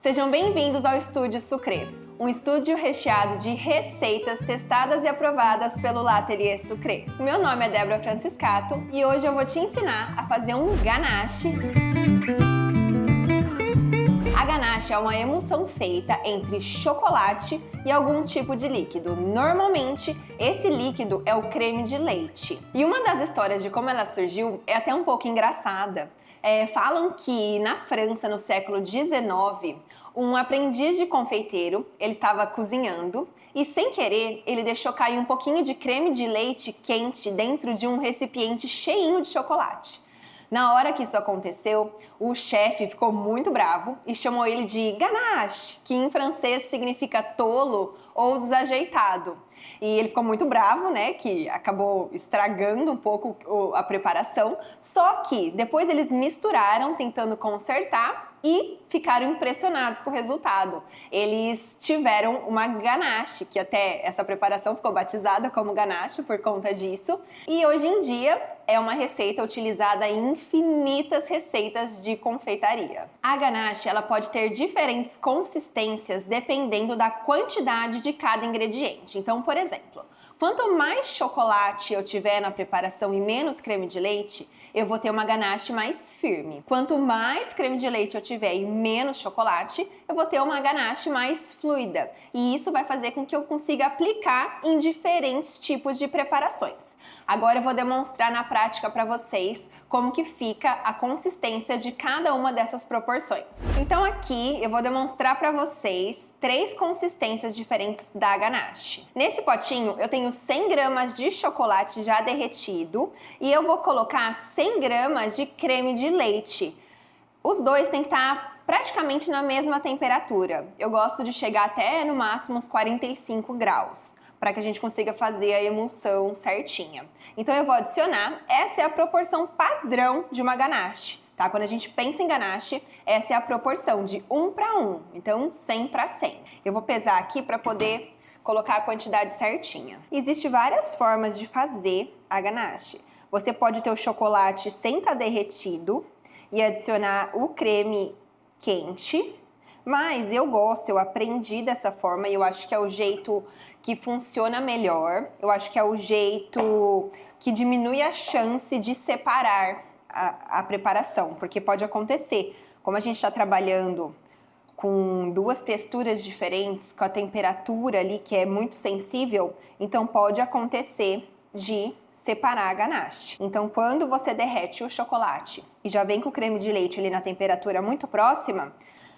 Sejam bem-vindos ao Estúdio Sucrê, um estúdio recheado de receitas testadas e aprovadas pelo L'Atelier Sucré. Meu nome é Débora Franciscato e hoje eu vou te ensinar a fazer um ganache. A ganache é uma emulsão feita entre chocolate e algum tipo de líquido. Normalmente, esse líquido é o creme de leite. E uma das histórias de como ela surgiu é até um pouco engraçada. Falam que na França, no século XIX, um aprendiz de confeiteiro, ele estava cozinhando e, sem querer, ele deixou cair um pouquinho de creme de leite quente dentro de um recipiente cheinho de chocolate. Na hora que isso aconteceu, o chefe ficou muito bravo e chamou ele de ganache, que em francês significa tolo ou desajeitado. E ele ficou muito bravo, né, que acabou estragando um pouco a preparação, só que depois eles misturaram tentando consertar e ficaram impressionados com o resultado. Eles tiveram uma ganache, que até essa preparação ficou batizada como ganache por conta disso, e hoje em dia é uma receita utilizada em infinitas receitas de confeitaria. A ganache, ela pode ter diferentes consistências dependendo da quantidade de cada ingrediente. Então, por exemplo, quanto mais chocolate eu tiver na preparação e menos creme de leite, eu vou ter uma ganache mais firme. Quanto mais creme de leite eu tiver e menos chocolate, eu vou ter uma ganache mais fluida. E isso vai fazer com que eu consiga aplicar em diferentes tipos de preparações. Agora eu vou demonstrar na prática para vocês como que fica a consistência de cada uma dessas proporções. Então aqui eu vou demonstrar para vocês 3 consistências diferentes da ganache. Nesse potinho eu tenho 100 gramas de chocolate já derretido e eu vou colocar 100 gramas de creme de leite. Os dois têm que estar praticamente na mesma temperatura. Eu gosto de chegar até no máximo uns 45 graus. Para que a gente consiga fazer a emulsão certinha. Então eu vou adicionar, essa é a proporção padrão de uma ganache, tá? Quando a gente pensa em ganache, essa é a proporção de 1 para 1, então 100 para 100. Eu vou pesar aqui para poder colocar a quantidade certinha. Existem várias formas de fazer a ganache. Você pode ter o chocolate sem estar derretido e adicionar o creme quente, mas eu aprendi dessa forma e eu acho que é o jeito que funciona melhor. Eu acho que é o jeito que diminui a chance de separar a preparação, porque pode acontecer, como a gente está trabalhando com 2 texturas diferentes, com a temperatura ali que é muito sensível, então pode acontecer de separar a ganache. Então, quando você derrete o chocolate e já vem com o creme de leite ali na temperatura muito próxima,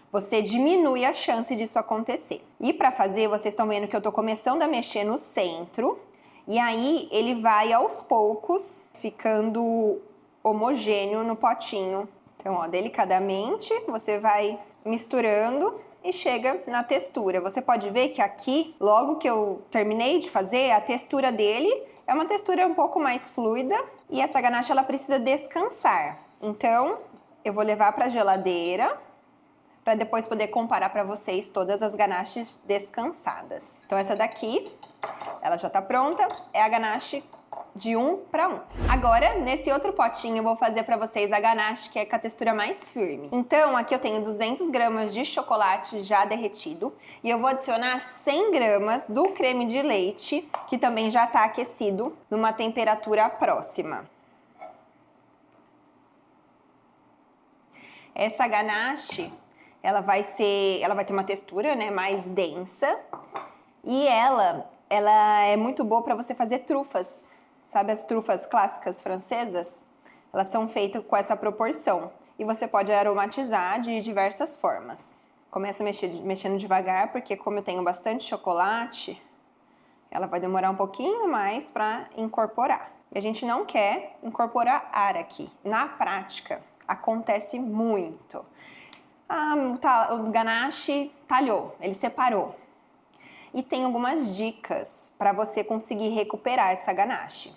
você diminui a chance disso acontecer. E para fazer, vocês estão vendo que eu tô começando a mexer no centro, e aí ele vai aos poucos ficando homogêneo no potinho. Então, ó, delicadamente você vai misturando e chega na textura. Você pode ver que aqui, logo que eu terminei de fazer, a textura dele é uma textura um pouco mais fluida e essa ganache ela precisa descansar. Então, eu vou levar para a geladeira para depois poder comparar para vocês todas as ganaches descansadas. Então essa daqui, ela já tá pronta, é a ganache de 1 para 1. Agora, nesse outro potinho, eu vou fazer para vocês a ganache que é com a textura mais firme. Então aqui eu tenho 200 gramas de chocolate já derretido e eu vou adicionar 100 gramas do creme de leite, que também já tá aquecido, numa temperatura próxima. Essa ganache ela vai ter uma textura, né, mais densa e ela é muito boa para você fazer trufas. Sabe as trufas clássicas francesas? Elas são feitas com essa proporção e você pode aromatizar de diversas formas. Começa mexendo devagar, porque como eu tenho bastante chocolate, ela vai demorar um pouquinho mais para incorporar. E a gente não quer incorporar ar aqui. Na prática, acontece muito. O ganache talhou, ele separou. E tem algumas dicas para você conseguir recuperar essa ganache.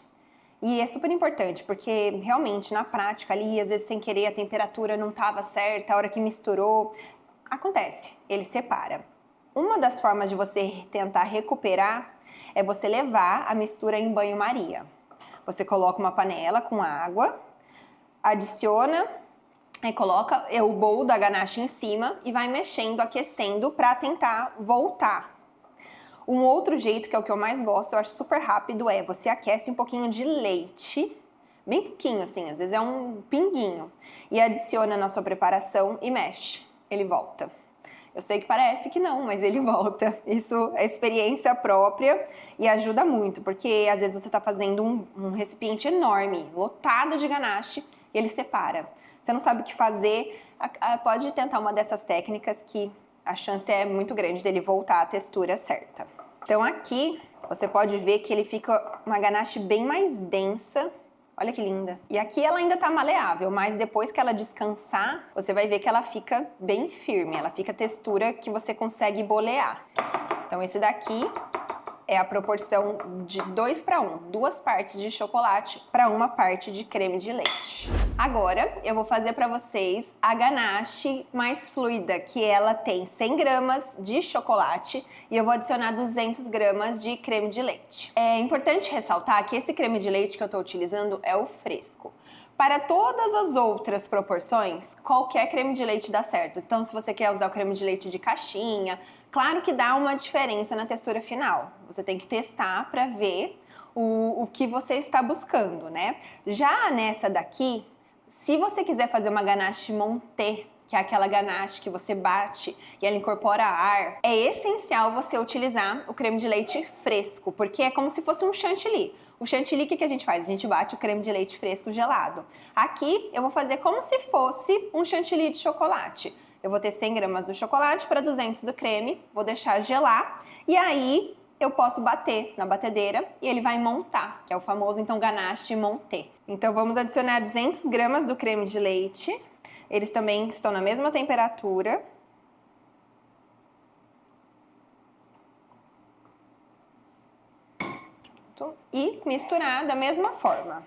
E é super importante, porque realmente na prática ali, às vezes sem querer, a temperatura não estava certa, a hora que misturou, acontece, ele separa. Uma das formas de você tentar recuperar é você levar a mistura em banho-maria. Você coloca uma panela com água, adiciona Aí coloca o bowl da ganache em cima e vai mexendo, aquecendo para tentar voltar. Um outro jeito, que é o que eu mais gosto, eu acho super rápido, é você aquece um pouquinho de leite, bem pouquinho assim, às vezes é um pinguinho, e adiciona na sua preparação e mexe, ele volta. Eu sei que parece que não, mas ele volta. Isso é experiência própria e ajuda muito, porque às vezes você está fazendo um recipiente enorme, lotado de ganache, e ele separa. Você não sabe o que fazer, pode tentar uma dessas técnicas que a chance é muito grande dele voltar à textura certa. Então aqui você pode ver que ele fica uma ganache bem mais densa. Olha que linda. E aqui ela ainda tá maleável, mas depois que ela descansar, você vai ver que ela fica bem firme. Ela fica textura que você consegue bolear. Então esse daqui é a proporção de 2 para 1, 2 partes de chocolate para 1 parte de creme de leite. Agora eu vou fazer para vocês a ganache mais fluida, que ela tem 100 gramas de chocolate e eu vou adicionar 200 gramas de creme de leite. É importante ressaltar que esse creme de leite que eu estou utilizando é o fresco. Para todas as outras proporções, qualquer creme de leite dá certo. Então, se você quer usar o creme de leite de caixinha, claro que dá uma diferença na textura final. Você tem que testar para ver o que você está buscando, né? Já nessa daqui, se você quiser fazer uma ganache montée, que é aquela ganache que você bate e ela incorpora ar, é essencial você utilizar o creme de leite fresco, porque é como se fosse um chantilly. O chantilly, o que a gente faz? A gente bate o creme de leite fresco gelado. Aqui eu vou fazer como se fosse um chantilly de chocolate. Eu vou ter 100 gramas do chocolate para 200 do creme, vou deixar gelar e aí eu posso bater na batedeira e ele vai montar, que é o famoso então ganache montée. Então vamos adicionar 200 gramas do creme de leite. Eles também estão na mesma temperatura. E misturar da mesma forma.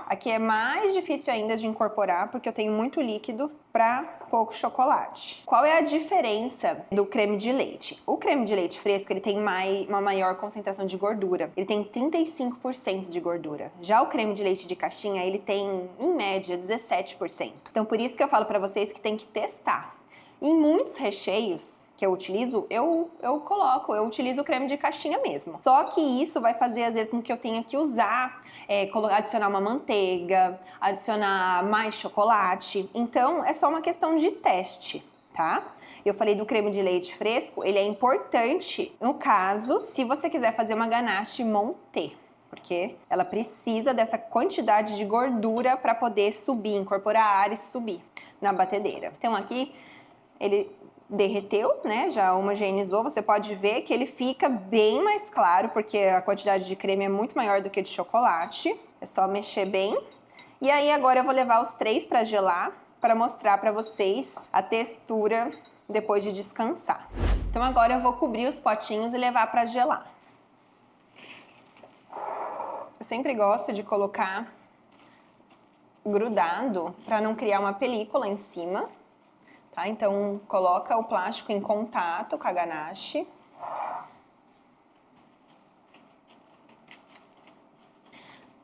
Aqui é mais difícil ainda de incorporar porque eu tenho muito líquido para pouco chocolate. Qual é a diferença do creme de leite? O creme de leite fresco ele tem uma maior concentração de gordura. Ele tem 35% de gordura. Já o creme de leite de caixinha ele tem em média 17%. Então por isso que eu falo para vocês que tem que testar. Em muitos recheios que eu utilizo, eu utilizo o creme de caixinha mesmo. Só que isso vai fazer às vezes com que eu tenha que usar, adicionar uma manteiga, adicionar mais chocolate. Então é só uma questão de teste, tá? Eu falei do creme de leite fresco, ele é importante no caso se você quiser fazer uma ganache montée, porque ela precisa dessa quantidade de gordura para poder subir, incorporar ar e subir na batedeira. Então aqui ele derreteu, né? Já homogeneizou. Você pode ver que ele fica bem mais claro, porque a quantidade de creme é muito maior do que de chocolate. É só mexer bem. E aí agora eu vou levar os 3 para gelar, para mostrar para vocês a textura depois de descansar. Então agora eu vou cobrir os potinhos e levar para gelar. Eu sempre gosto de colocar grudado para não criar uma película em cima. Tá? Então, coloca o plástico em contato com a ganache.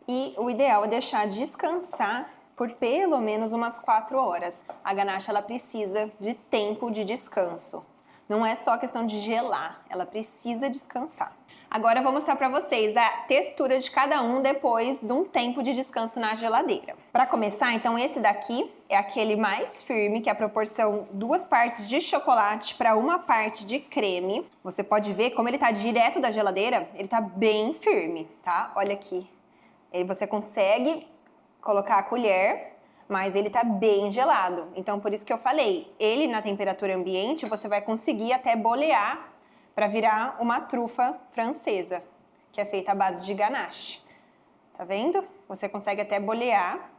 E o ideal é deixar descansar por pelo menos umas 4 horas. A ganache ela precisa de tempo de descanso. Não é só questão de gelar, ela precisa descansar. Agora eu vou mostrar para vocês a textura de cada um depois de um tempo de descanso na geladeira. Para começar, então esse daqui é aquele mais firme, que é a proporção 2 partes de chocolate para 1 parte de creme. Você pode ver como ele tá direto da geladeira, ele tá bem firme, tá? Olha aqui. Aí você consegue colocar a colher, mas ele tá bem gelado. Então por isso que eu falei, ele na temperatura ambiente você vai conseguir até bolear para virar uma trufa francesa, que é feita à base de ganache. Tá vendo? Você consegue até bolear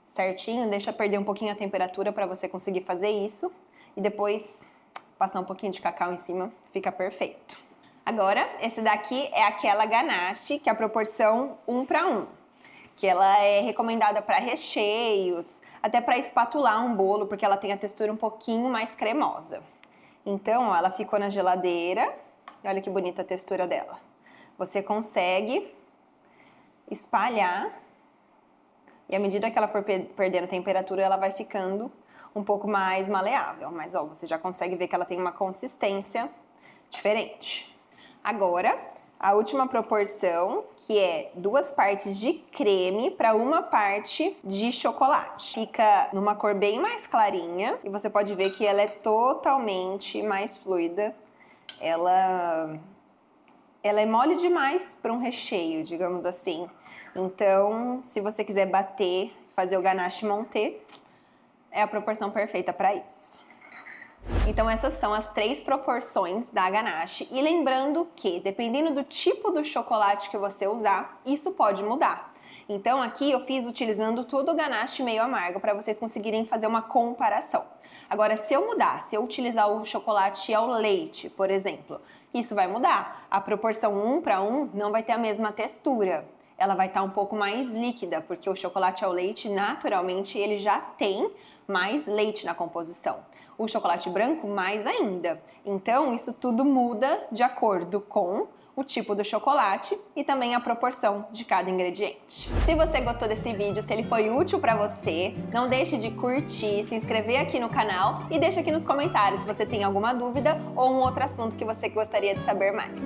certinho, deixa perder um pouquinho a temperatura para você conseguir fazer isso e depois passar um pouquinho de cacau em cima, fica perfeito. Agora, esse daqui é aquela ganache que é a proporção 1 para 1, que ela é recomendada para recheios, até para espatular um bolo, porque ela tem a textura um pouquinho mais cremosa. Então, ó, ela ficou na geladeira, olha que bonita a textura dela. Você consegue espalhar e à medida que ela for perdendo temperatura, ela vai ficando um pouco mais maleável. Mas ó, você já consegue ver que ela tem uma consistência diferente. Agora, a última proporção, que é 2 partes de creme para 1 parte de chocolate. Fica numa cor bem mais clarinha e você pode ver que ela é totalmente mais fluida. Ela é mole demais para um recheio, digamos assim. Então, se você quiser bater, fazer o ganache monter, é a proporção perfeita para isso. Então essas são as 3 proporções da ganache e lembrando que dependendo do tipo do chocolate que você usar, isso pode mudar. Então aqui eu fiz utilizando todo o ganache meio amargo para vocês conseguirem fazer uma comparação. Agora se eu mudar, se eu utilizar o chocolate ao leite, por exemplo, isso vai mudar. A proporção 1 para 1 não vai ter a mesma textura. Ela vai estar um pouco mais líquida, porque o chocolate ao leite, naturalmente, ele já tem mais leite na composição. O chocolate branco, mais ainda. Então, isso tudo muda de acordo com o tipo do chocolate e também a proporção de cada ingrediente. Se você gostou desse vídeo, se ele foi útil para você, não deixe de curtir, se inscrever aqui no canal e deixa aqui nos comentários se você tem alguma dúvida ou um outro assunto que você gostaria de saber mais.